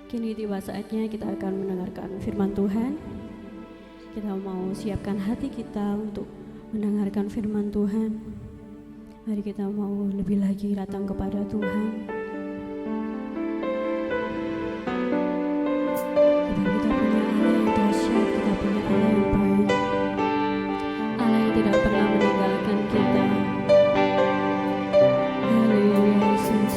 Kini tiba saatnya kita akan mendengarkan firman Tuhan. Kita mau siapkan hati kita untuk mendengarkan firman Tuhan. Mari kita mau lebih lagi datang kepada Tuhan. Kita punya Allah yang dahsyat, kita punya Allah yang baik, Allah yang tidak pernah meninggalkan kita. Haleluya Yesus.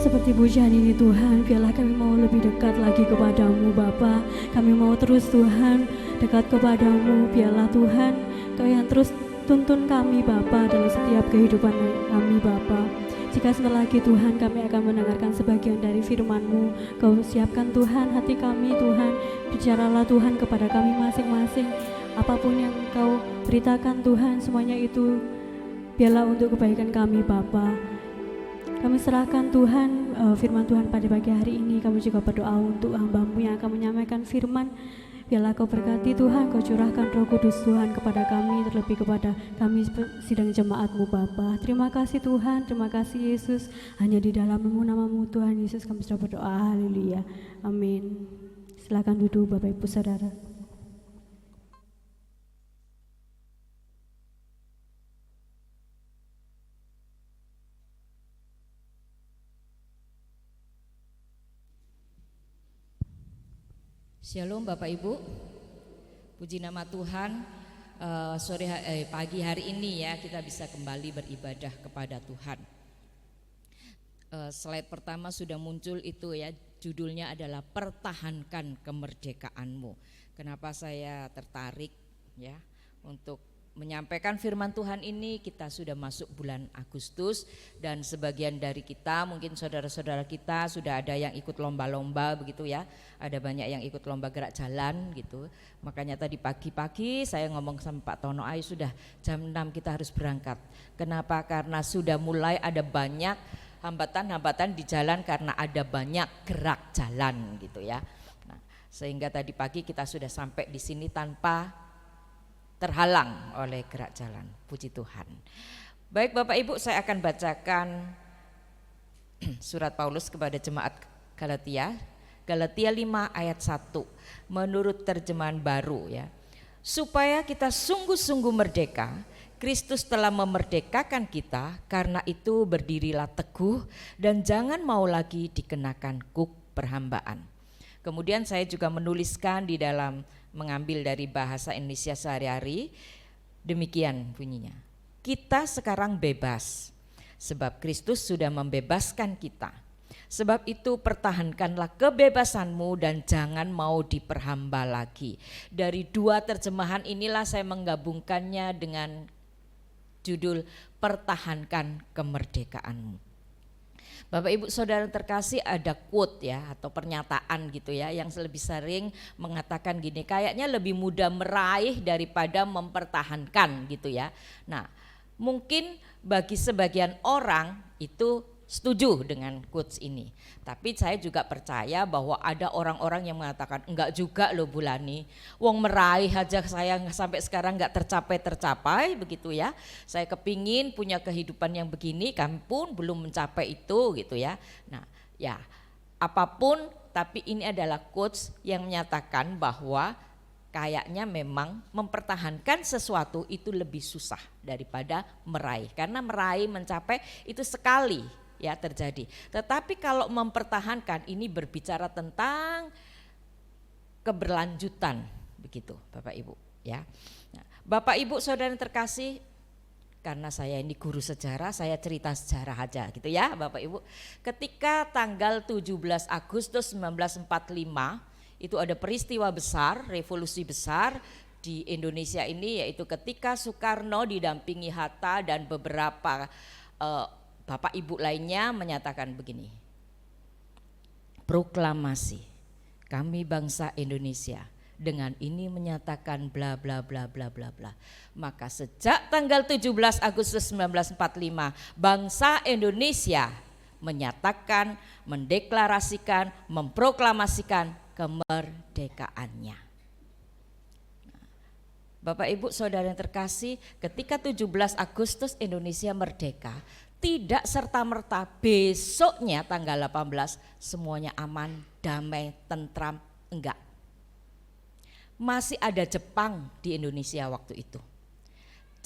seperti pujian ini Tuhan, biarlah kami mau lebih dekat lagi kepadamu Bapa. Kami mau terus Tuhan dekat kepadamu, biarlah Tuhan Kau yang terus tuntun kami Bapa dalam setiap kehidupan kami Bapa. Jika sebentar lagi Tuhan kami akan mendengarkan sebagian dari firman-Mu, Kau siapkan Tuhan hati kami Tuhan, bicaralah Tuhan kepada kami masing-masing. Apapun yang Kau beritakan Tuhan, semuanya itu biarlah untuk kebaikan kami Bapa. Kami serahkan Tuhan firman Tuhan pada pagi hari ini. Kami juga berdoa untuk hamba-Mu yang akan menyampaikan firman. Biarlah Kau berkati Tuhan, Kau curahkan Roh Kudus Tuhan kepada kami, terlebih kepada kami sidang jemaat-Mu Bapa. Terima kasih Tuhan, terima kasih Yesus. Hanya di dalam-Mu, nama-Mu Tuhan Yesus kami sudah berdoa. Haleluya. Amin. Silakan duduk Bapak Ibu Saudara. Shalom Bapak Ibu, puji nama Tuhan. Pagi hari ini ya kita bisa kembali beribadah kepada Tuhan. Slide pertama sudah muncul itu ya, judulnya adalah pertahankan kemerdekaanmu. Kenapa saya tertarik ya untuk menyampaikan firman Tuhan ini? Kita sudah masuk bulan Agustus dan sebagian dari kita, mungkin saudara-saudara kita sudah ada yang ikut lomba-lomba begitu ya. Ada banyak yang ikut lomba gerak jalan gitu. Makanya tadi pagi-pagi saya ngomong sama Pak Tono, ayo sudah jam 6 kita harus berangkat. Kenapa? Karena sudah mulai ada banyak hambatan-hambatan di jalan karena ada banyak gerak jalan gitu ya. Nah, sehingga tadi pagi kita sudah sampai di sini tanpa terhalang oleh gerak jalan. Puji Tuhan. Baik Bapak Ibu, saya akan bacakan surat Paulus kepada jemaat Galatia 5 ayat 1 menurut terjemahan baru ya. Supaya kita sungguh-sungguh merdeka, Kristus telah memerdekakan kita, karena itu berdirilah teguh dan jangan mau lagi dikenakan kuk perhambaan. Kemudian saya juga menuliskan di dalam mengambil dari bahasa Indonesia sehari-hari, demikian bunyinya. Kita sekarang bebas, sebab Kristus sudah membebaskan kita. Sebab itu pertahankanlah kebebasanmu dan jangan mau diperhamba lagi. Dari dua terjemahan inilah saya menggabungkannya dengan judul pertahankan kemerdekaanmu. Bapak Ibu Saudara terkasih, ada quote ya atau pernyataan gitu ya yang lebih sering mengatakan gini, kayaknya lebih mudah meraih daripada mempertahankan gitu ya. Nah, mungkin bagi sebagian orang itu setuju dengan quotes ini. Tapi saya juga percaya bahwa ada orang-orang yang mengatakan enggak juga loh Bu Lani. Wong meraih aja saya sampai sekarang enggak tercapai begitu ya. Saya kepingin punya kehidupan yang begini, kami pun belum mencapai itu gitu ya. Nah ya apapun, tapi ini adalah quotes yang menyatakan bahwa kayaknya memang mempertahankan sesuatu itu lebih susah daripada meraih. Karena meraih, mencapai itu sekali ya terjadi. Tetapi kalau mempertahankan ini berbicara tentang keberlanjutan begitu Bapak Ibu ya. Nah, Bapak Ibu Saudara yang terkasih, karena saya ini guru sejarah, saya cerita sejarah aja gitu ya Bapak Ibu. Ketika tanggal 17 Agustus 1945 itu ada peristiwa besar, revolusi besar di Indonesia ini, yaitu ketika Soekarno didampingi Hatta dan beberapa Bapak Ibu lainnya menyatakan begini, proklamasi kami bangsa Indonesia dengan ini menyatakan bla bla bla bla bla bla. Maka sejak tanggal 17 Agustus 1945 bangsa Indonesia menyatakan, mendeklarasikan, memproklamasikan kemerdekaannya. Bapak Ibu Saudara yang terkasih, ketika 17 Agustus Indonesia merdeka, tidak serta-merta besoknya tanggal 18 semuanya aman, damai, tentram, enggak. Masih ada Jepang di Indonesia waktu itu.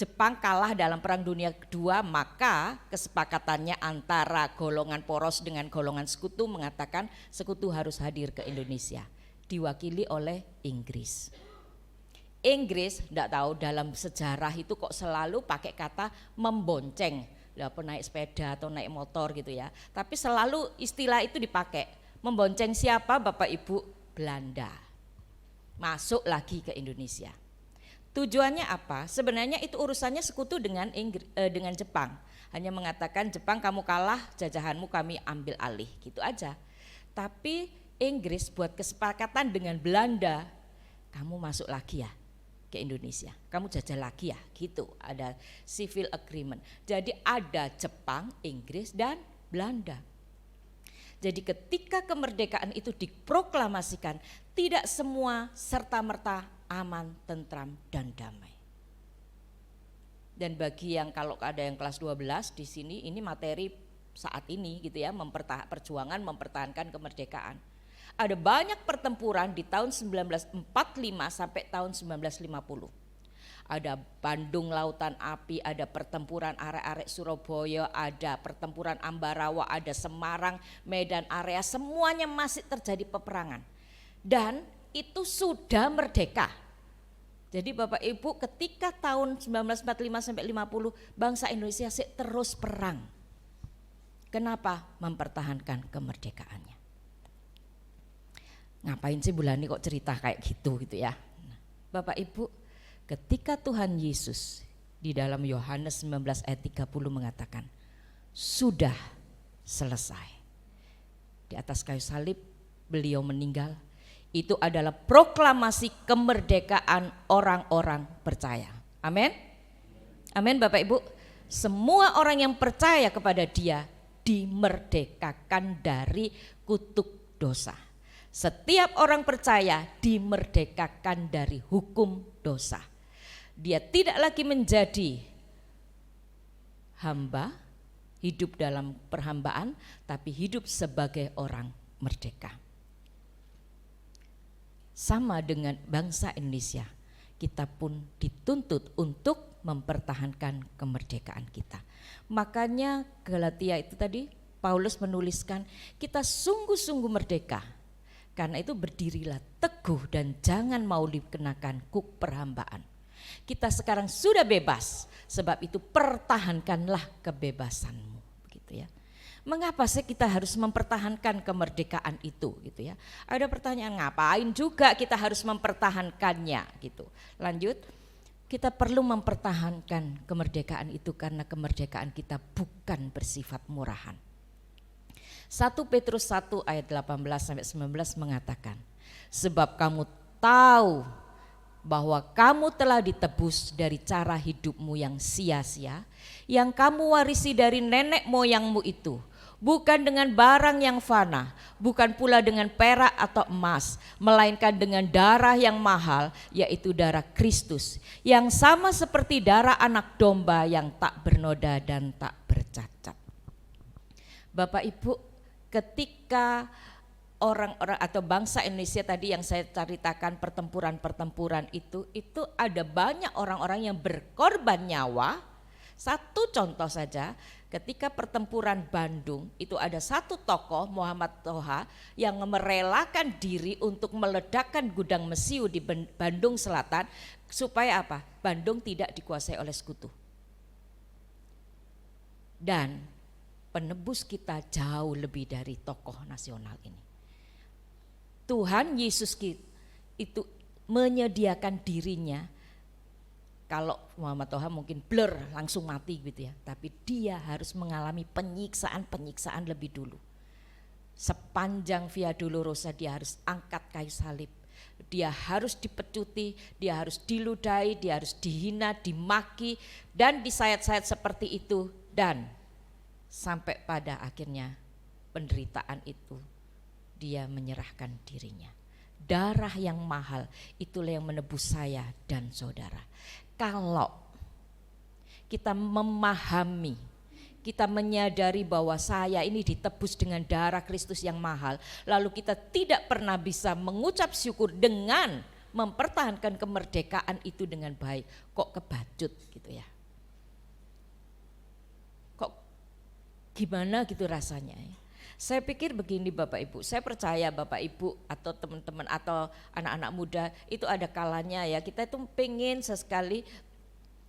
Jepang kalah dalam Perang Dunia Kedua, maka kesepakatannya antara golongan poros dengan golongan sekutu mengatakan sekutu harus hadir ke Indonesia, diwakili oleh Inggris. Inggris enggak tahu dalam sejarah itu kok selalu pakai kata membonceng. apa naik sepeda atau naik motor gitu ya. Tapi selalu istilah itu dipakai. Membonceng siapa Bapak Ibu? Belanda. Masuk lagi ke Indonesia. Tujuannya apa? Sebenarnya itu urusannya sekutu dengan Jepang. Hanya mengatakan Jepang kamu kalah, jajahanmu kami ambil alih, gitu aja. Tapi Inggris buat kesepakatan dengan Belanda, kamu masuk lagi ya ke Indonesia, kamu jajah lagi ya, gitu. Ada civil agreement. Jadi ada Jepang, Inggris dan Belanda. Jadi ketika kemerdekaan itu diproklamasikan, tidak semua serta-merta aman, tentram dan damai. Dan bagi yang kalau ada yang kelas 12 di sini, ini materi saat ini gitu ya, perjuangan mempertahankan kemerdekaan. Ada banyak pertempuran di tahun 1945 sampai tahun 1950. Ada Bandung Lautan Api, ada pertempuran arek-arek Surabaya, ada pertempuran Ambarawa, ada Semarang, Medan Area, semuanya masih terjadi peperangan. Dan itu sudah merdeka. Jadi Bapak Ibu, ketika tahun 1945 sampai 50 bangsa Indonesia terus perang. Kenapa? Mempertahankan kemerdekaannya. Ngapain sih Bulani kok cerita kayak gitu ya. Bapak Ibu, ketika Tuhan Yesus di dalam Yohanes 19 ayat 30 mengatakan, sudah selesai. Di atas kayu salib beliau meninggal. Itu adalah proklamasi kemerdekaan orang-orang percaya. Amin. Amin Bapak Ibu. Semua orang yang percaya kepada Dia dimerdekakan dari kutuk dosa. Setiap orang percaya dimerdekakan dari hukum dosa. Dia tidak lagi menjadi hamba, hidup dalam perhambaan, tapi hidup sebagai orang merdeka. Sama dengan bangsa Indonesia, kita pun dituntut untuk mempertahankan kemerdekaan kita. Makanya Galatia itu tadi Paulus menuliskan, kita sungguh-sungguh merdeka. Karena itu berdirilah teguh dan jangan mau dikenakan kuk perhambaan. Kita sekarang sudah bebas, sebab itu pertahankanlah kebebasanmu, begitu ya. Mengapa sih kita harus mempertahankan kemerdekaan itu, gitu ya? Ada pertanyaan, ngapain juga kita harus mempertahankannya, gitu. Lanjut, kita perlu mempertahankan kemerdekaan itu karena kemerdekaan kita bukan bersifat murahan. 1 Petrus 1 ayat 18 sampai 19 mengatakan, sebab kamu tahu bahwa kamu telah ditebus dari cara hidupmu yang sia-sia, yang kamu warisi dari nenek moyangmu itu, bukan dengan barang yang fana, bukan pula dengan perak atau emas, melainkan dengan darah yang mahal, yaitu darah Kristus, yang sama seperti darah anak domba yang tak bernoda dan tak bercacat. Bapak Ibu, ketika orang-orang atau bangsa Indonesia tadi yang saya ceritakan pertempuran-pertempuran itu ada banyak orang-orang yang berkorban nyawa. Satu contoh saja, ketika pertempuran Bandung itu ada satu tokoh Muhammad Toha yang merelakan diri untuk meledakkan gudang mesiu di Bandung Selatan supaya apa? Bandung tidak dikuasai oleh sekutu. Dan penebus kita jauh lebih dari tokoh nasional ini. Tuhan Yesus itu menyediakan dirinya. Kalau Muhammad Toha mungkin blur langsung mati gitu ya, tapi dia harus mengalami penyiksaan lebih dulu. Sepanjang Via Dolorosa dia harus angkat kayu salib, dia harus dipecuti, dia harus diludahi, dia harus dihina, dimaki dan disayat-sayat seperti itu, dan sampai pada akhirnya penderitaan itu dia menyerahkan dirinya. Darah yang mahal itulah yang menebus saya dan saudara. Kalau kita memahami, kita menyadari bahwa saya ini ditebus dengan darah Kristus yang mahal, lalu kita tidak pernah bisa mengucap syukur dengan mempertahankan kemerdekaan itu dengan baik, kok kebacut gitu ya. Kok gimana gitu rasanya ya. Saya pikir begini Bapak Ibu, saya percaya Bapak Ibu atau teman-teman atau anak-anak muda itu ada kalanya ya, kita itu pengen sesekali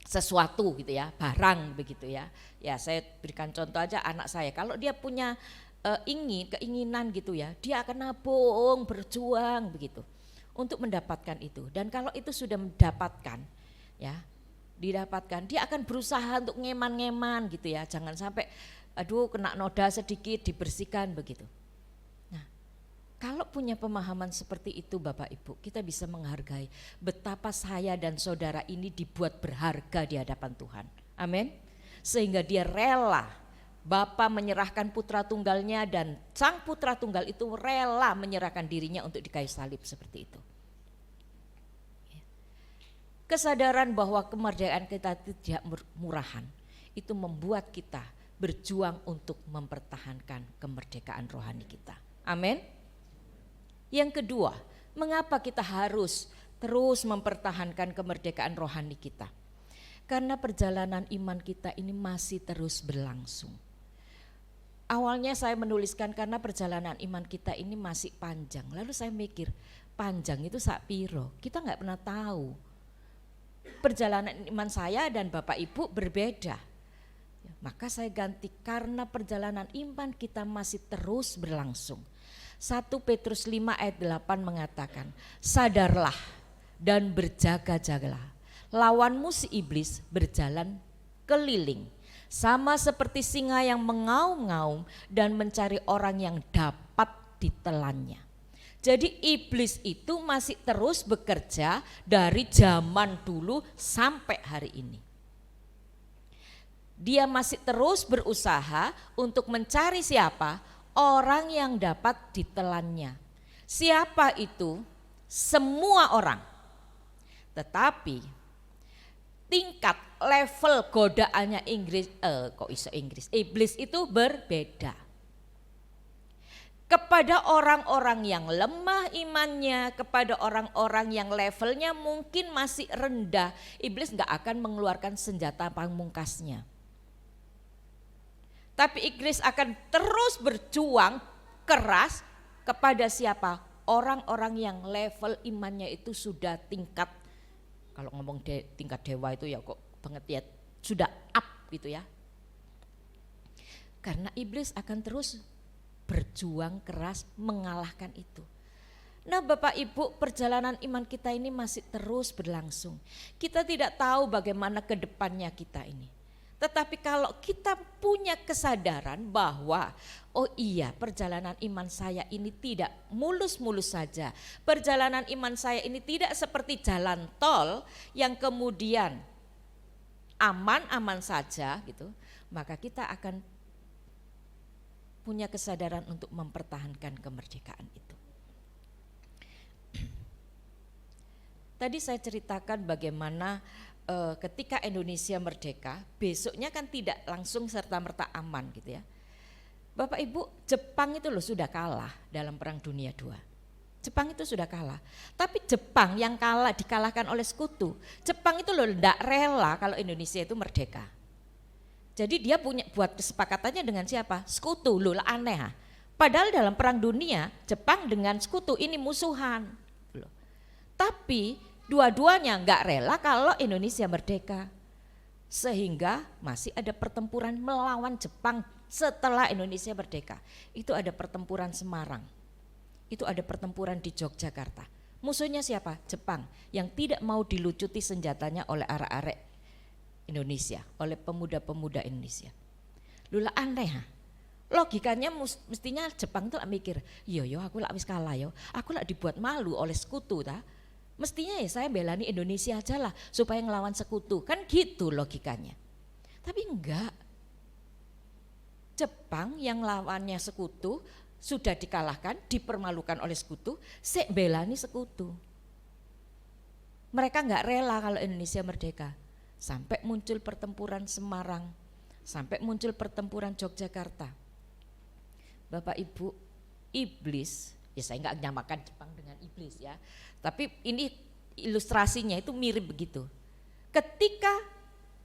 sesuatu gitu ya, barang begitu ya. Ya saya berikan contoh aja anak saya, kalau dia punya keinginan gitu ya, dia akan nabung, berjuang begitu untuk mendapatkan itu. Dan kalau itu sudah mendapatkan ya, didapatkan, dia akan berusaha untuk ngeman-ngeman gitu ya, jangan sampai aduh kena noda sedikit dibersihkan begitu. Nah, kalau punya pemahaman seperti itu Bapak Ibu, kita bisa menghargai betapa saya dan saudara ini dibuat berharga di hadapan Tuhan. Amin. Sehingga dia rela, Bapa menyerahkan putra tunggalnya dan sang putra tunggal itu rela menyerahkan dirinya untuk di kayu salib seperti itu. Kesadaran bahwa kemerdekaan kita tidak murahan itu membuat kita berjuang untuk mempertahankan kemerdekaan rohani kita. Amin. Yang kedua, mengapa kita harus terus mempertahankan kemerdekaan rohani kita? Karena perjalanan iman kita ini masih terus berlangsung. Awalnya saya menuliskan karena perjalanan iman kita ini masih panjang. Lalu saya mikir, panjang itu sak piro? Kita nggak pernah tahu. Perjalanan iman saya dan Bapak Ibu berbeda. Maka saya ganti karena perjalanan iman kita masih terus berlangsung. 1 Petrus 5 ayat 8 mengatakan, sadarlah dan berjaga-jagalah. Lawanmu si iblis berjalan keliling, sama seperti singa yang mengaum-ngaum dan mencari orang yang dapat ditelannya. Jadi iblis itu masih terus bekerja dari zaman dulu sampai hari ini. Dia masih terus berusaha untuk mencari siapa? Orang yang dapat ditelannya. Siapa itu? Semua orang. Tetapi tingkat level godaannya iblis itu berbeda. Kepada orang-orang yang lemah imannya, kepada orang-orang yang levelnya mungkin masih rendah, iblis gak akan mengeluarkan senjata pamungkasnya. Tapi iblis akan terus berjuang keras kepada siapa? Orang-orang yang level imannya itu sudah tingkat, kalau ngomong tingkat dewa itu ya kok banget ya, sudah up gitu ya. Karena iblis akan terus berjuang keras mengalahkan itu. Nah Bapak Ibu, perjalanan iman kita ini masih terus berlangsung. Kita tidak tahu bagaimana ke depannya kita ini. Tetapi kalau kita punya kesadaran bahwa oh iya, perjalanan iman saya ini tidak mulus-mulus saja. Perjalanan iman saya ini tidak seperti jalan tol yang kemudian aman-aman saja gitu. Maka kita akan punya kesadaran untuk mempertahankan kemerdekaan itu. Tadi saya ceritakan bagaimana ketika Indonesia merdeka, besoknya kan tidak langsung serta-merta aman gitu ya. Bapak Ibu, Jepang itu loh sudah kalah dalam Perang Dunia II. Jepang itu sudah kalah. Tapi Jepang yang dikalahkan oleh sekutu. Jepang itu loh tidak rela kalau Indonesia itu merdeka. Jadi dia buat kesepakatannya dengan siapa? Sekutu, loh aneh. Padahal dalam Perang Dunia, Jepang dengan sekutu ini musuhan. Tapi dua-duanya nggak rela kalau Indonesia merdeka. Sehingga masih ada pertempuran melawan Jepang setelah Indonesia merdeka. Itu ada pertempuran Semarang. Itu ada pertempuran di Yogyakarta. Musuhnya siapa? Jepang yang tidak mau dilucuti senjatanya oleh arek-arek Indonesia, oleh pemuda-pemuda Indonesia. Lula aneh ha? Logikanya mestinya Jepang tuh mikir, yo aku lah wis kalah yo, aku lah dibuat malu oleh sekutu ta. Mestinya ya saya belani Indonesia aja lah supaya ngelawan sekutu, kan gitu logikanya. Tapi enggak. Jepang yang lawannya sekutu sudah dikalahkan, dipermalukan oleh sekutu, sek belani sekutu. Mereka enggak rela kalau Indonesia merdeka. Sampai muncul pertempuran Semarang, sampai muncul pertempuran Yogyakarta. Bapak Ibu, iblis, ya saya enggak nyamakan Jepang dengan iblis ya, tapi ini ilustrasinya itu mirip begitu. Ketika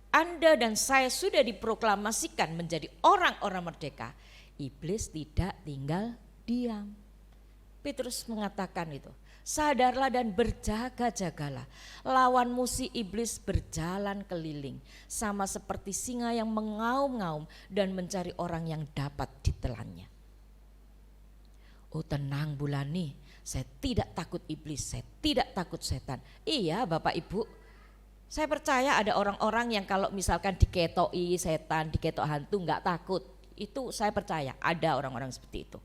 Anda dan saya sudah diproklamasikan menjadi orang-orang merdeka, iblis tidak tinggal diam. Petrus mengatakan itu, sadarlah dan berjaga-jagalah. Lawanmu si iblis berjalan keliling, sama seperti singa yang mengaum-ngaum dan mencari orang yang dapat ditelannya. Oh tenang Bulani, saya tidak takut iblis, saya tidak takut setan. Iya Bapak Ibu, saya percaya ada orang-orang yang kalau misalkan diketoi setan, diketok hantu enggak takut. Itu saya percaya ada orang-orang seperti itu.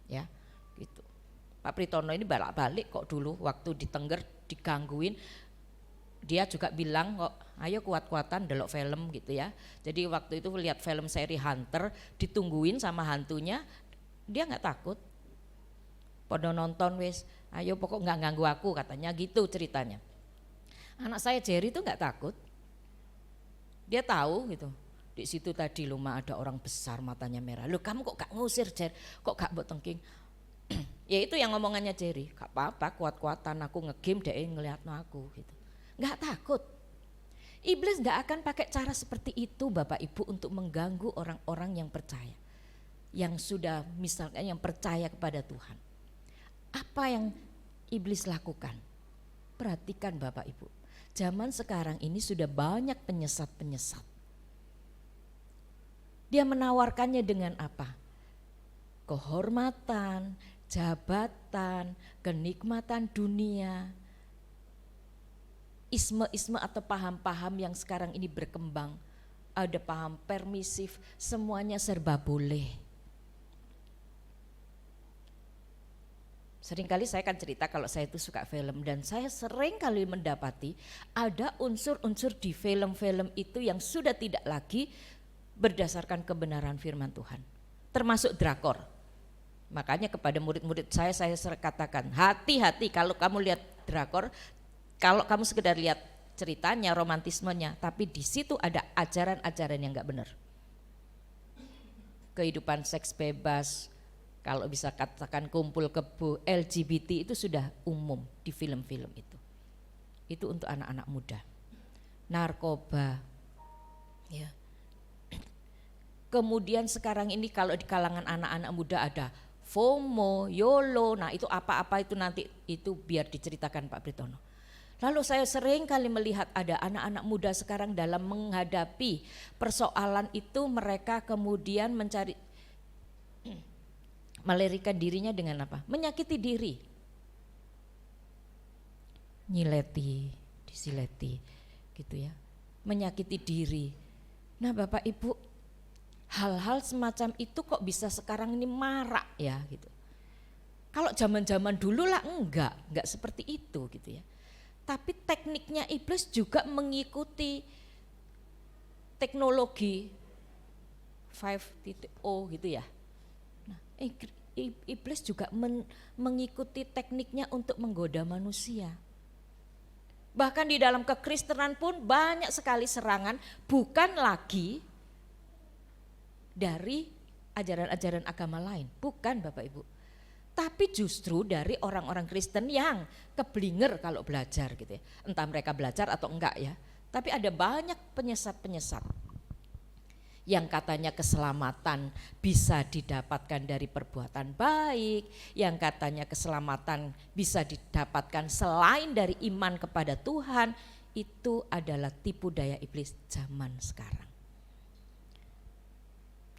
Ya, gitu. Pak Pritono ini balik kok dulu waktu di Tengger digangguin, dia juga bilang kok ayo kuat-kuatan delok film gitu ya. Jadi waktu itu lihat film seri Hunter, ditungguin sama hantunya, dia nggak takut. Podo nonton wis, ayo pokok nggak ganggu aku katanya gitu ceritanya. Anak saya Jerry itu nggak takut, dia tahu gitu. Di situ tadi Luma ada orang besar matanya merah. Loh kamu kok gak ngusir Jer, kok gak mbok tengking? Ya itu yang ngomongannya Jerry, gak apa-apa kuat-kuatan aku ngegame deh ngeliatno aku gitu. Gak takut. Iblis gak akan pakai cara seperti itu Bapak Ibu untuk mengganggu orang-orang yang percaya. Yang sudah misalnya yang percaya kepada Tuhan. Apa yang iblis lakukan? Perhatikan Bapak Ibu, zaman sekarang ini sudah banyak penyesat-penyesat. Dia menawarkannya dengan apa? Kehormatan, jabatan, kenikmatan dunia, isme-isme atau paham-paham yang sekarang ini berkembang. Ada paham permisif, semuanya serba boleh. Seringkali saya akan cerita kalau saya itu suka film dan saya sering kali mendapati ada unsur-unsur di film-film itu yang sudah tidak lagi berdasarkan kebenaran firman Tuhan, termasuk drakor. Makanya kepada murid-murid saya katakan hati-hati kalau kamu lihat drakor, kalau kamu sekedar lihat ceritanya, romantismenya, tapi di situ ada ajaran-ajaran yang nggak benar. Kehidupan seks bebas, kalau bisa katakan kumpul kebo, LGBT itu sudah umum di film-film itu. Itu untuk anak-anak muda. Narkoba, ya. Kemudian sekarang ini kalau di kalangan anak-anak muda ada FOMO, YOLO, nah itu apa-apa itu nanti itu biar diceritakan Pak Britono. Lalu saya sering kali melihat ada anak-anak muda sekarang dalam menghadapi persoalan itu mereka kemudian mencari melarikan dirinya dengan apa? Menyakiti diri. Nyileti, disileti gitu ya. Menyakiti diri. Nah Bapak Ibu, hal-hal semacam itu kok bisa sekarang ini marak ya gitu. Kalau zaman-zaman dulu lah enggak seperti itu gitu ya. Tapi tekniknya iblis juga mengikuti teknologi 5.0 gitu ya. Nah, iblis juga mengikuti tekniknya untuk menggoda manusia. Bahkan di dalam kekristenan pun banyak sekali serangan bukan lagi dari ajaran-ajaran agama lain, bukan Bapak Ibu. Tapi justru dari orang-orang Kristen yang keblinger kalau belajar gitu ya. Entah mereka belajar atau enggak ya. Tapi ada banyak penyesat-penyesat yang katanya keselamatan bisa didapatkan dari perbuatan baik, yang katanya keselamatan bisa didapatkan selain dari iman kepada Tuhan. Itu adalah tipu daya iblis zaman sekarang.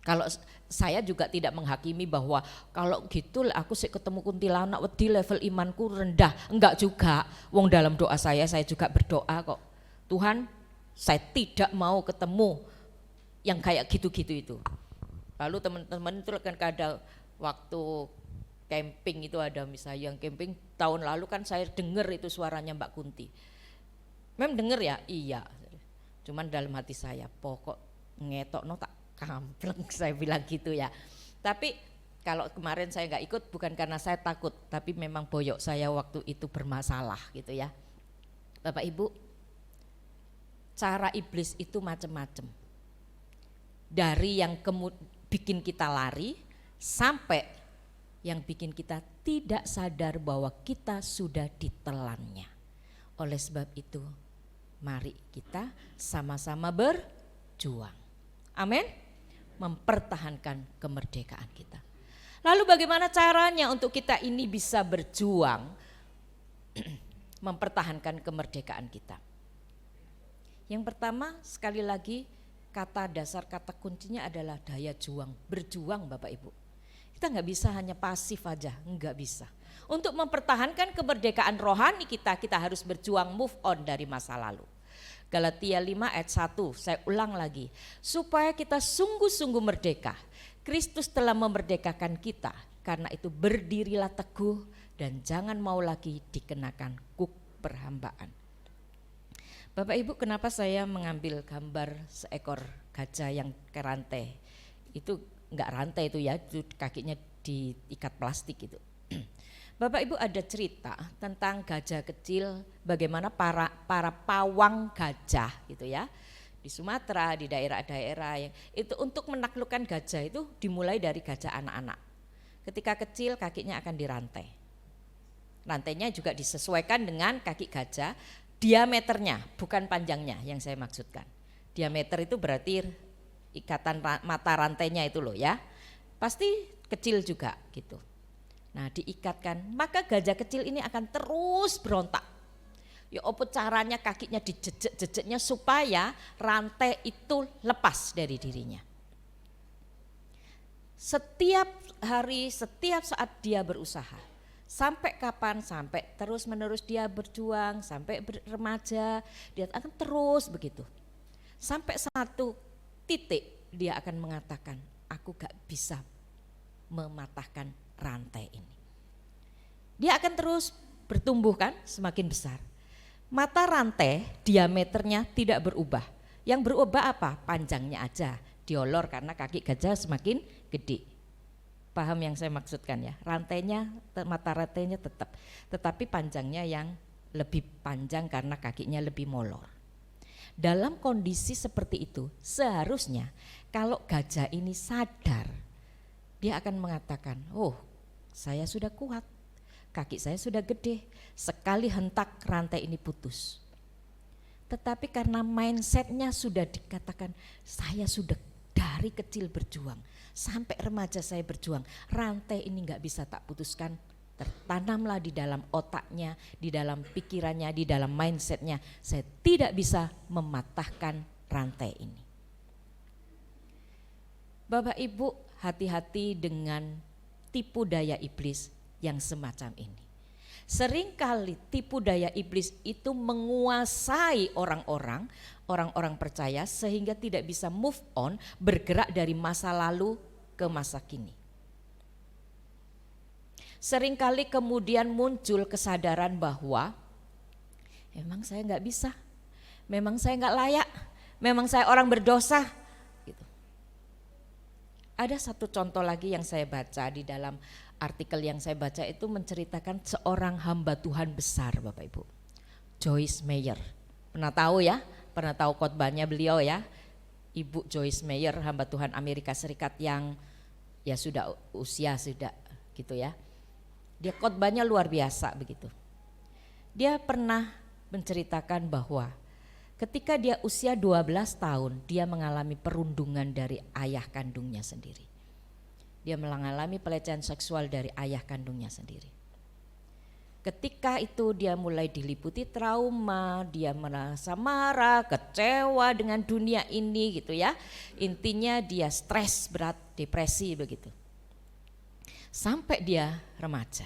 Kalau saya juga tidak menghakimi bahwa kalau gitu aku sih ketemu kuntilanak wedi level imanku rendah, enggak juga. Wong dalam doa saya juga berdoa kok, Tuhan saya tidak mau ketemu yang kayak gitu-gitu itu. Lalu teman-teman itu kan ada waktu camping itu ada misalnya yang camping tahun lalu kan saya dengar itu suaranya Mbak Kunti. Memang dengar ya? Iya. Cuman dalam hati saya pokok ngetokno tak kampleng saya bilang gitu ya. Tapi kalau kemarin saya nggak ikut bukan karena saya takut, tapi memang boyok saya waktu itu bermasalah gitu ya. Bapak Ibu, cara iblis itu macam-macam. Dari yang bikin kita lari sampai yang bikin kita tidak sadar bahwa kita sudah ditelannya. Oleh sebab itu, mari kita sama-sama berjuang. Amin. Mempertahankan kemerdekaan kita. Lalu bagaimana caranya untuk kita ini bisa berjuang mempertahankan kemerdekaan kita? Yang pertama, sekali lagi, kata dasar, kata kuncinya adalah daya juang, berjuang Bapak Ibu. Kita nggak bisa hanya pasif aja, nggak bisa. Untuk mempertahankan kemerdekaan rohani kita harus berjuang move on dari masa lalu. Galatia 5 ayat 1, saya ulang lagi. Supaya kita sungguh-sungguh merdeka, Kristus telah memerdekakan kita. Karena itu berdirilah teguh dan jangan mau lagi dikenakan kuk perhambaan. Bapak Ibu, kenapa saya mengambil gambar seekor gajah yang kerantai? Itu enggak rantai itu ya, itu kakinya diikat plastik itu. Bapak Ibu, ada cerita tentang gajah kecil, bagaimana para pawang gajah gitu ya. Di Sumatera, di daerah-daerah yang itu untuk menaklukkan gajah itu dimulai dari gajah anak-anak. Ketika kecil kakinya akan dirantai. Rantainya juga disesuaikan dengan kaki gajah, diameternya bukan panjangnya yang saya maksudkan. Diameter itu berarti ikatan mata rantainya itu loh ya. Pasti kecil juga gitu. Nah, diikatkan, maka gajah kecil ini akan terus berontak. Ya apa caranya kakinya dijejek-jejeknya supaya rantai itu lepas dari dirinya. Setiap hari, setiap saat dia berusaha. Sampai kapan? Sampai terus menerus dia berjuang, sampai remaja, dia akan terus begitu. Sampai satu titik dia akan mengatakan, aku gak bisa mematahkan rantai ini. Dia akan terus bertumbuh kan, semakin besar. Mata rantai diameternya tidak berubah. Yang berubah apa? Panjangnya aja, diolor karena kaki gajah semakin gede. Paham yang saya maksudkan ya? Rantainya, mata rantainya tetap, tetapi panjangnya yang lebih panjang karena kakinya lebih molor. Dalam kondisi seperti itu, seharusnya kalau gajah ini sadar, dia akan mengatakan, oh saya sudah kuat, kaki saya sudah gede, sekali hentak rantai ini putus. Tetapi karena mindsetnya sudah dikatakan, saya sudah dari kecil berjuang, sampai remaja saya berjuang, rantai ini gak bisa tak putuskan, tertanamlah di dalam otaknya, di dalam pikirannya, di dalam mindsetnya, saya tidak bisa mematahkan rantai ini. Bapak Ibu, hati-hati dengan tipu daya iblis yang semacam ini. Seringkali tipu daya iblis itu menguasai orang-orang percaya sehingga tidak bisa move on, bergerak dari masa lalu ke masa kini. Seringkali kemudian muncul kesadaran bahwa memang saya nggak bisa, memang saya nggak layak, memang saya orang berdosa. Gitu. Ada satu contoh lagi yang saya baca di dalam artikel yang saya baca itu menceritakan seorang hamba Tuhan besar Bapak Ibu. Joyce Meyer. Pernah tahu ya? Pernah tahu khotbahnya beliau ya? Ibu Joyce Meyer, hamba Tuhan Amerika Serikat yang ya sudah usia sudah gitu ya. Dia khotbahnya luar biasa begitu. Dia pernah menceritakan bahwa ketika dia usia 12 tahun dia mengalami perundungan dari ayah kandungnya sendiri. Dia mengalami pelecehan seksual dari ayah kandungnya sendiri. Ketika itu dia mulai diliputi trauma, dia merasa marah, kecewa dengan dunia ini gitu ya. Intinya dia stres berat, depresi begitu. Sampai dia remaja.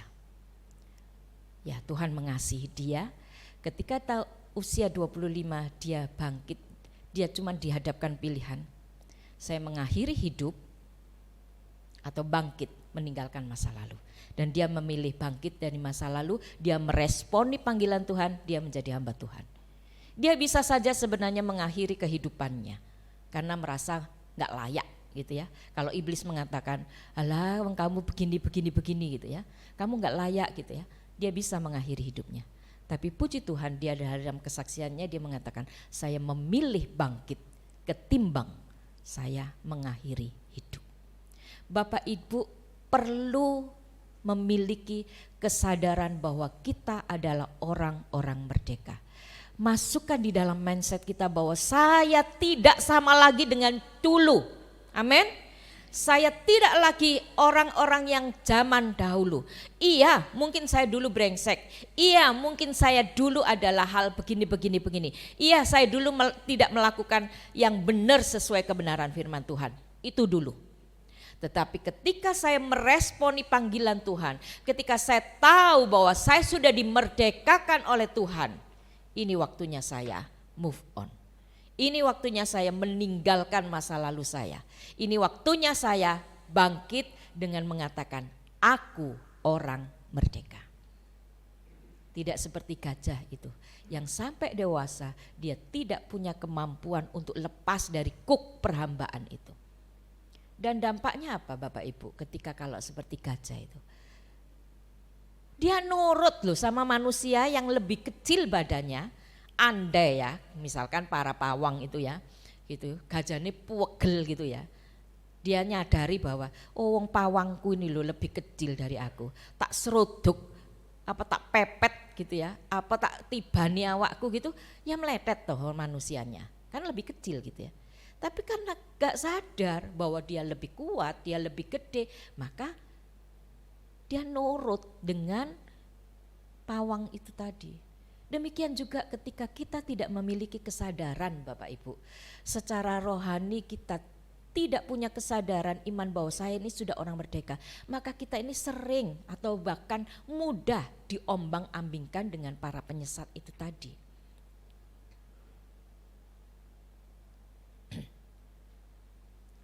Ya Tuhan mengasihi dia. Ketika usia 25 dia bangkit, dia cuma dihadapkan pilihan. Saya mengakhiri hidup atau bangkit meninggalkan masa lalu. Dan dia memilih bangkit dari masa lalu, dia meresponi panggilan Tuhan, dia menjadi hamba Tuhan. Dia bisa saja sebenarnya mengakhiri kehidupannya karena merasa gak layak gitu ya. Kalau iblis mengatakan, alah kamu begini gitu ya, kamu gak layak gitu ya, dia bisa mengakhiri hidupnya. Tapi puji Tuhan dia dalam kesaksiannya dia mengatakan, saya memilih bangkit ketimbang saya mengakhiri hidup. Bapak Ibu perlu memiliki kesadaran bahwa kita adalah orang-orang merdeka. Masukkan di dalam mindset kita bahwa saya tidak sama lagi dengan dulu. Amin. Saya tidak lagi orang-orang yang zaman dahulu. Iya, mungkin saya dulu brengsek. Iya, mungkin saya dulu adalah hal begini. Iya, saya dulu tidak melakukan yang benar sesuai kebenaran firman Tuhan. Itu dulu. Tetapi ketika saya meresponi panggilan Tuhan, ketika saya tahu bahwa saya sudah dimerdekakan oleh Tuhan, ini waktunya saya move on. Ini waktunya saya meninggalkan masa lalu saya. Ini waktunya saya bangkit dengan mengatakan, aku orang merdeka. Tidak seperti gajah itu, yang sampai dewasa dia tidak punya kemampuan untuk lepas dari kuk perhambaan itu. Dan dampaknya apa Bapak Ibu ketika kalau seperti gajah itu? Dia nurut loh sama manusia yang lebih kecil badannya. Andai ya, misalkan para pawang itu ya, gitu, gajahnya puegel gitu ya. Dia nyadari bahwa wong pawangku ini loh lebih kecil dari aku. Tak seruduk, apa tak pepet gitu ya, apa tak tibani awakku gitu, ya meletet toh manusianya. Kan lebih kecil gitu ya. Tapi karena gak sadar bahwa dia lebih kuat, dia lebih gede, maka dia nurut dengan pawang itu tadi. Demikian juga ketika kita tidak memiliki kesadaran Bapak Ibu. Secara rohani kita tidak punya kesadaran iman bahwa saya ini sudah orang merdeka. Maka kita ini sering atau bahkan mudah diombang-ambingkan dengan para penyesat itu tadi.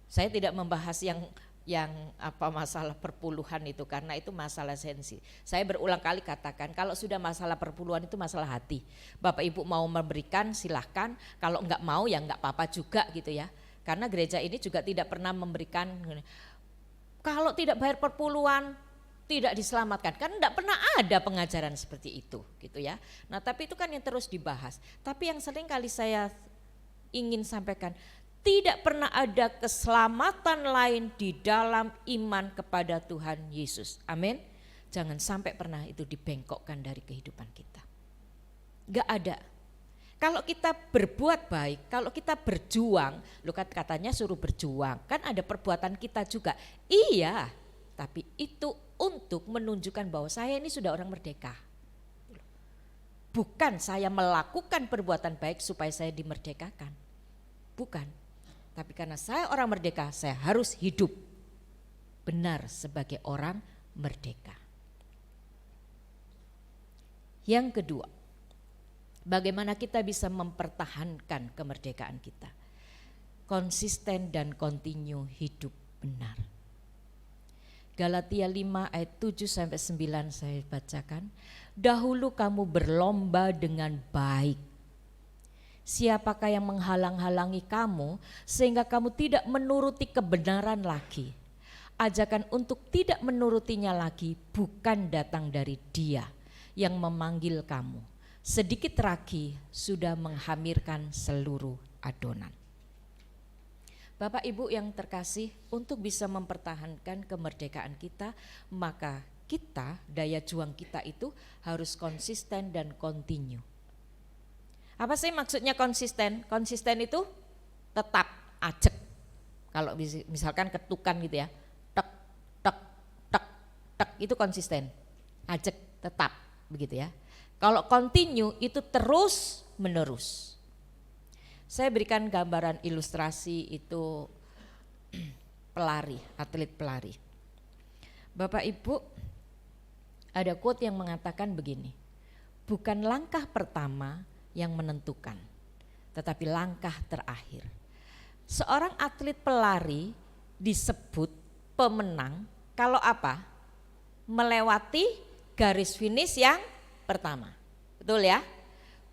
Saya tidak membahas yang apa masalah perpuluhan itu karena itu masalah sensi. Saya berulang kali katakan kalau sudah masalah perpuluhan itu masalah hati. Bapak Ibu mau memberikan silahkan, kalau enggak mau ya enggak apa-apa juga gitu ya. Karena gereja ini juga tidak pernah memberikan kalau tidak bayar perpuluhan tidak diselamatkan. Kan enggak pernah ada pengajaran seperti itu gitu ya. Nah, tapi itu kan yang terus dibahas. Tapi yang sering kali saya ingin sampaikan, tidak pernah ada keselamatan lain di dalam iman kepada Tuhan Yesus. Amin. Jangan sampai pernah itu dibengkokkan dari kehidupan kita. Gak ada. Kalau kita berbuat baik, kalau kita berjuang, lu katanya suruh berjuang, kan ada perbuatan kita juga. Iya, tapi itu untuk menunjukkan bahwa saya ini sudah orang merdeka. Bukan saya melakukan perbuatan baik supaya saya dimerdekakan. Bukan. Tapi karena saya orang merdeka, saya harus hidup benar sebagai orang merdeka. Yang kedua, bagaimana kita bisa mempertahankan kemerdekaan kita? Konsisten dan kontinu hidup benar. Galatia 5 ayat 7-9 saya bacakan. Dahulu kamu berlomba dengan baik. Siapakah yang menghalang-halangi kamu sehingga kamu tidak menuruti kebenaran lagi? Ajakan untuk tidak menurutinya lagi bukan datang dari Dia yang memanggil kamu. Sedikit lagi sudah menghamirkan seluruh adonan. Bapak Ibu yang terkasih, untuk bisa mempertahankan kemerdekaan kita, maka kita, daya juang kita itu harus konsisten dan kontinu. Apa sih maksudnya konsisten? Konsisten itu tetap ajek. Kalau misalkan ketukan gitu ya, tek, tek, tek, tek, itu konsisten. Ajek, tetap begitu ya. Kalau continue itu terus menerus. Saya berikan gambaran ilustrasi itu pelari, atlet pelari. Bapak Ibu, ada quote yang mengatakan begini, bukan langkah pertama yang menentukan, tetapi langkah terakhir. Seorang atlet pelari disebut pemenang kalau apa? Melewati garis finish yang pertama. Betul ya?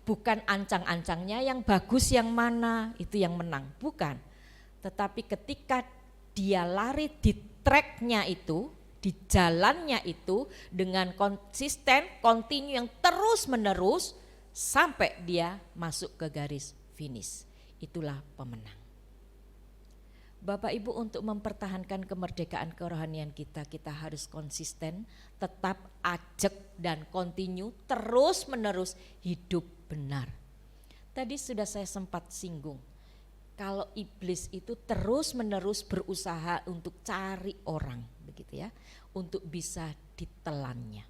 Bukan ancang-ancangnya yang bagus yang mana, itu yang menang. Bukan. Tetapi ketika dia lari di tracknya itu, di jalannya itu dengan konsisten, kontinu yang terus menerus, sampai dia masuk ke garis finish. Itulah pemenang. Bapak Ibu, untuk mempertahankan kemerdekaan kerohanian kita, kita harus konsisten, tetap ajak dan kontinu, terus menerus hidup benar. Tadi sudah saya sempat singgung, kalau iblis itu terus-menerus berusaha untuk cari orang, begitu ya, untuk bisa ditelannya.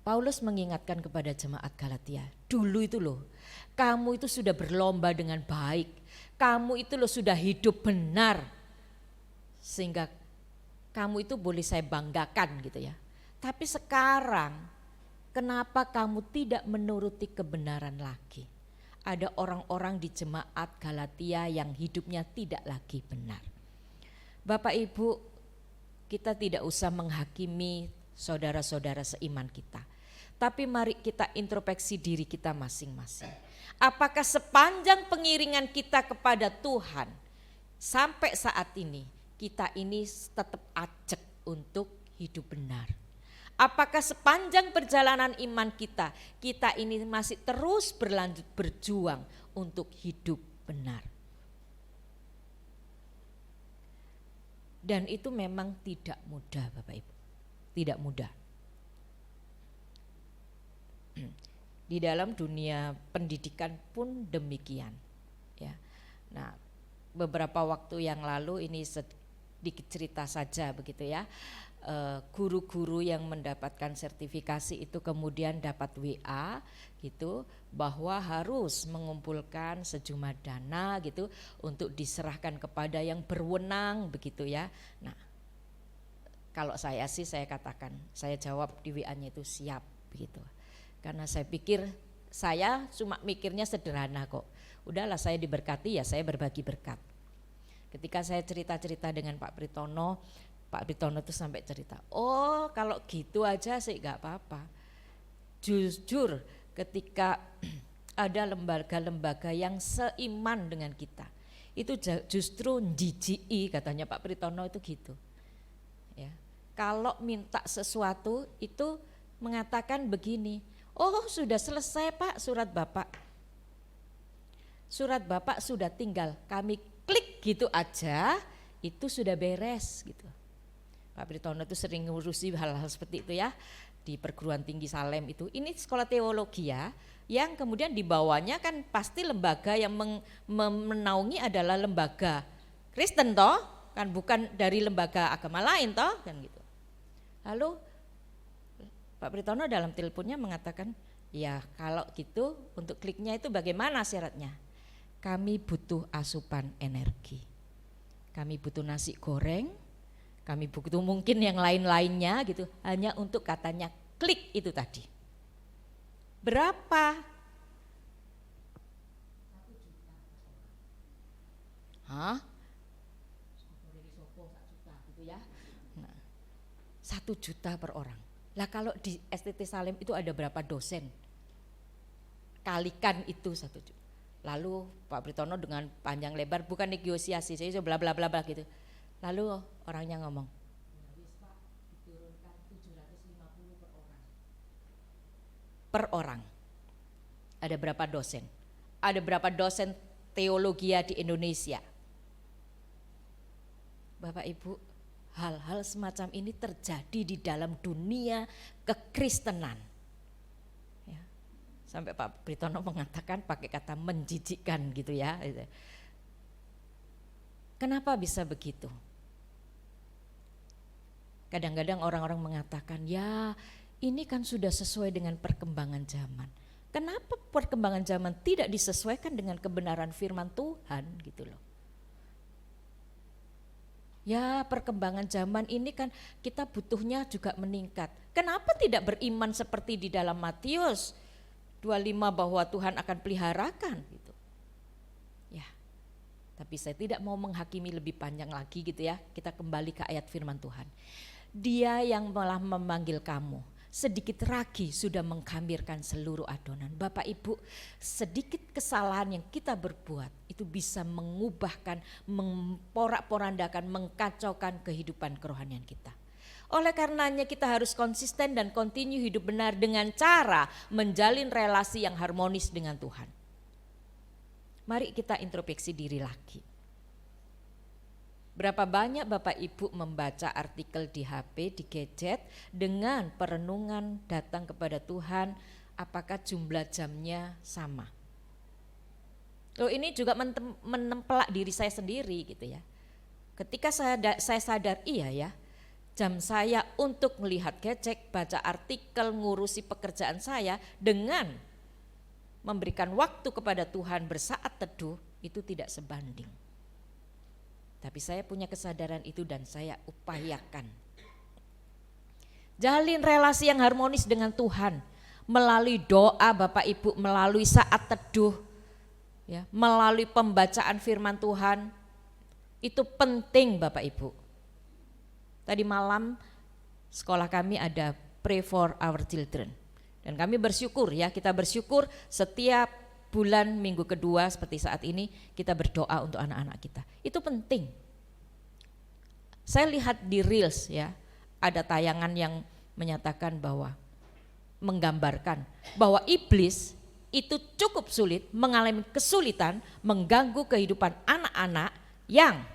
Paulus mengingatkan kepada jemaat Galatia, dulu itu loh, kamu itu sudah berlomba dengan baik, kamu itu loh sudah hidup benar, sehingga kamu itu boleh saya banggakan gitu ya. Tapi sekarang kenapa kamu tidak menuruti kebenaran lagi? Ada orang-orang di jemaat Galatia yang hidupnya tidak lagi benar. Bapak Ibu, kita tidak usah menghakimi saudara-saudara seiman kita. Tapi mari kita introspeksi diri kita masing-masing. Apakah sepanjang pengiringan kita kepada Tuhan sampai saat ini kita ini tetap ajak untuk hidup benar? Apakah sepanjang perjalanan iman kita ini masih terus berlanjut berjuang untuk hidup benar? Dan itu memang tidak mudah Bapak Ibu, tidak mudah. Di dalam dunia pendidikan pun demikian. Ya. Nah, beberapa waktu yang lalu ini sedikit cerita saja begitu ya. Guru-guru yang mendapatkan sertifikasi itu kemudian dapat WA gitu bahwa harus mengumpulkan sejumlah dana gitu untuk diserahkan kepada yang berwenang begitu ya. Nah, kalau saya sih saya katakan, saya jawab di WA-nya itu siap begitu. Karena saya pikir saya cuma mikirnya sederhana kok. Udahlah saya diberkati ya saya berbagi berkat. Ketika saya cerita-cerita dengan Pak Pritono itu sampai cerita, oh kalau gitu aja sih gak apa-apa. Jujur ketika ada lembaga-lembaga yang seiman dengan kita, itu justru njijiki katanya Pak Pritono itu gitu. Ya, kalau minta sesuatu itu mengatakan begini, oh sudah selesai Pak surat Bapak. Surat Bapak sudah tinggal kami klik gitu aja, itu sudah beres gitu. Pak Pritono itu sering ngurusi hal-hal seperti itu ya di perguruan tinggi Salem itu. Ini sekolah teologi ya, yang kemudian di bawahnya kan pasti lembaga yang menaungi adalah lembaga Kristen toh, kan bukan dari lembaga agama lain toh kan gitu. Lalu Pak Pritono dalam teleponnya mengatakan, ya kalau gitu untuk kliknya itu bagaimana syaratnya? Kami butuh asupan energi, kami butuh nasi goreng, kami butuh mungkin yang lain-lainnya gitu, hanya untuk katanya klik itu tadi. Berapa? 1 juta. Hah? Nah, 1 juta per orang. Lah kalau di STT Salem itu ada berapa dosen? Kalikan itu 1 juta. Lalu Pak Pritono dengan panjang lebar bukan negosiasi, saya bla bla bla bla gitu. Lalu orangnya ngomong, diturunkan 750 per orang. Per orang. Ada berapa dosen? Ada berapa dosen teologi di Indonesia? Bapak Ibu, hal-hal semacam ini terjadi di dalam dunia kekristenan. Ya. Sampai Pak Pritono mengatakan pakai kata menjijikkan gitu ya. Kenapa bisa begitu? Kadang-kadang orang-orang mengatakan, ya ini kan sudah sesuai dengan perkembangan zaman. Kenapa perkembangan zaman tidak disesuaikan dengan kebenaran firman Tuhan gitu loh. Ya perkembangan zaman ini kan kita butuhnya juga meningkat. Kenapa tidak beriman seperti di dalam Matius 25 bahwa Tuhan akan peliharakan gitu. Ya, tapi saya tidak mau menghakimi lebih panjang lagi gitu ya. Kita kembali ke ayat firman Tuhan. Dia yang malah memanggil kamu, sedikit ragi sudah mengkhamirkan seluruh adonan. Bapak Ibu, sedikit kesalahan yang kita berbuat itu bisa mengubahkan, memporak-porandakan, mengkacaukan kehidupan kerohanian kita. Oleh karenanya kita harus konsisten dan continue hidup benar dengan cara menjalin relasi yang harmonis dengan Tuhan. Mari kita introspeksi diri lagi. Berapa banyak Bapak Ibu membaca artikel di HP, di gadget dengan perenungan datang kepada Tuhan, apakah jumlah jamnya sama? Loh, ini juga menempelak diri saya sendiri gitu ya. Ketika saya sadar, iya ya, jam saya untuk melihat gadget, baca artikel, ngurusi pekerjaan saya dengan memberikan waktu kepada Tuhan bersaat teduh itu tidak sebanding. Tapi saya punya kesadaran itu dan saya upayakan. Jalin relasi yang harmonis dengan Tuhan melalui doa Bapak Ibu, melalui saat teduh, ya, melalui pembacaan firman Tuhan. Itu penting Bapak Ibu. Tadi malam sekolah kami ada Pray for Our Children. Dan kami bersyukur ya, kita bersyukur setiap bulan minggu kedua seperti saat ini kita berdoa untuk anak-anak kita. Itu penting. Saya lihat di Reels ya, ada tayangan yang menyatakan bahwa, menggambarkan bahwa iblis itu cukup sulit, mengalami kesulitan mengganggu kehidupan anak-anak yang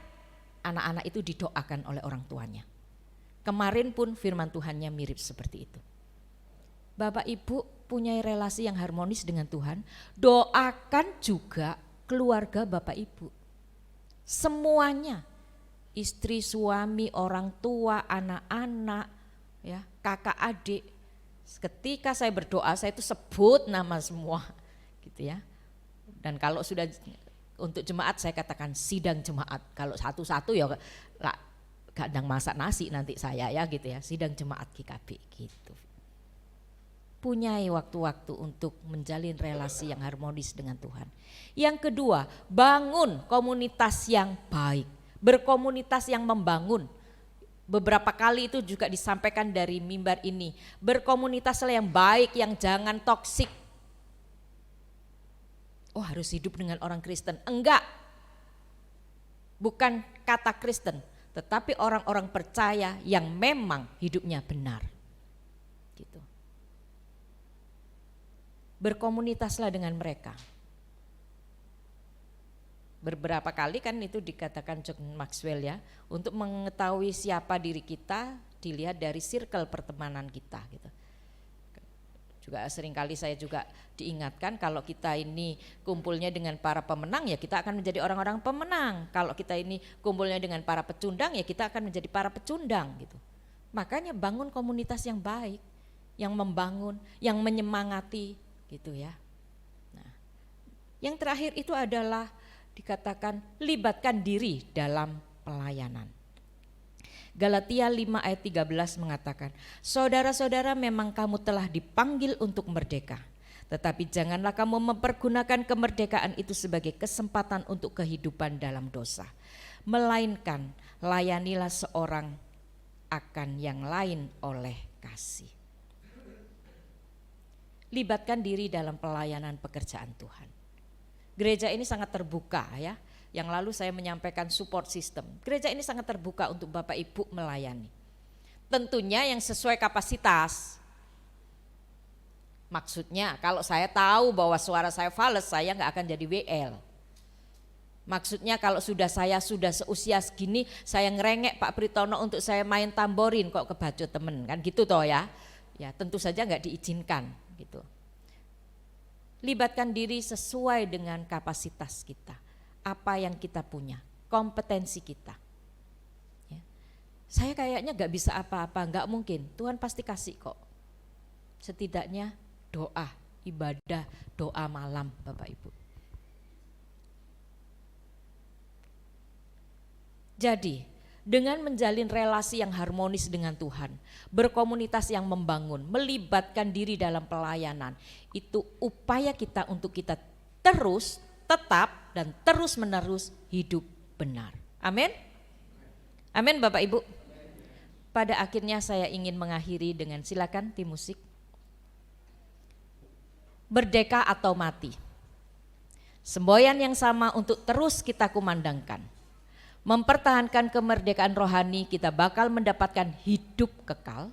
anak-anak itu didoakan oleh orang tuanya. Kemarin pun firman Tuhannya mirip seperti itu. Bapak Ibu punya relasi yang harmonis dengan Tuhan, doakan juga keluarga Bapak Ibu. Semuanya, istri, suami, orang tua, anak-anak, ya, kakak adik. Ketika saya berdoa, saya itu sebut nama semua gitu ya. Dan kalau sudah untuk jemaat saya katakan sidang jemaat. Kalau satu-satu ya kadang masak nasi nanti saya ya gitu ya, sidang jemaat GKB gitu. Punyai waktu-waktu untuk menjalin relasi yang harmonis dengan Tuhan. Yang kedua, bangun komunitas yang baik, berkomunitas yang membangun. Beberapa kali itu juga disampaikan dari mimbar ini, berkomunitaslah yang baik, yang jangan toksik. Oh, harus hidup dengan orang Kristen. Enggak, bukan kata Kristen, tetapi orang-orang percaya yang memang hidupnya benar. Gitu. Berkomunitaslah dengan mereka. Beberapa kali kan itu dikatakan John Maxwell ya, untuk mengetahui siapa diri kita dilihat dari circle pertemanan kita gitu. Juga seringkali saya juga diingatkan kalau kita ini kumpulnya dengan para pemenang ya kita akan menjadi orang-orang pemenang. Kalau kita ini kumpulnya dengan para pecundang ya kita akan menjadi para pecundang gitu. Makanya bangun komunitas yang baik, yang membangun, yang menyemangati gitu ya. Nah, yang terakhir itu adalah dikatakan libatkan diri dalam pelayanan. Galatia 5 ayat 13 mengatakan, saudara-saudara memang kamu telah dipanggil untuk merdeka, tetapi janganlah kamu mempergunakan kemerdekaan itu sebagai kesempatan untuk kehidupan dalam dosa. Melainkan layanilah seorang akan yang lain oleh kasih. Libatkan diri dalam pelayanan pekerjaan Tuhan. Gereja ini sangat terbuka ya. Yang lalu saya menyampaikan support system. Gereja ini sangat terbuka untuk Bapak Ibu melayani. Tentunya yang sesuai kapasitas. Maksudnya kalau saya tahu bahwa suara saya fals, saya nggak akan jadi WL. Maksudnya kalau saya sudah seusia segini, saya ngerengek Pak Pritono untuk saya main tamborin kok kebacut temen kan gitu toh ya. Ya tentu saja nggak diizinkan gitu. Libatkan diri sesuai dengan kapasitas kita, apa yang kita punya, kompetensi kita. Ya. Saya kayaknya gak bisa apa-apa, gak mungkin, Tuhan pasti kasih kok. Setidaknya doa, ibadah, doa malam Bapak Ibu. Jadi dengan menjalin relasi yang harmonis dengan Tuhan, berkomunitas yang membangun, melibatkan diri dalam pelayanan, itu upaya kita untuk kita terus, tetap dan terus menerus hidup benar. Amin. Amin Bapak Ibu. Pada akhirnya saya ingin mengakhiri dengan silakan tim musik. Merdeka atau mati. Semboyan yang sama untuk terus kita kumandangkan. Mempertahankan kemerdekaan rohani, kita bakal mendapatkan hidup kekal.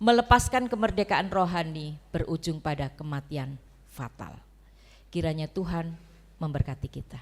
Melepaskan kemerdekaan rohani berujung pada kematian fatal. Kiranya Tuhan memberkati kita.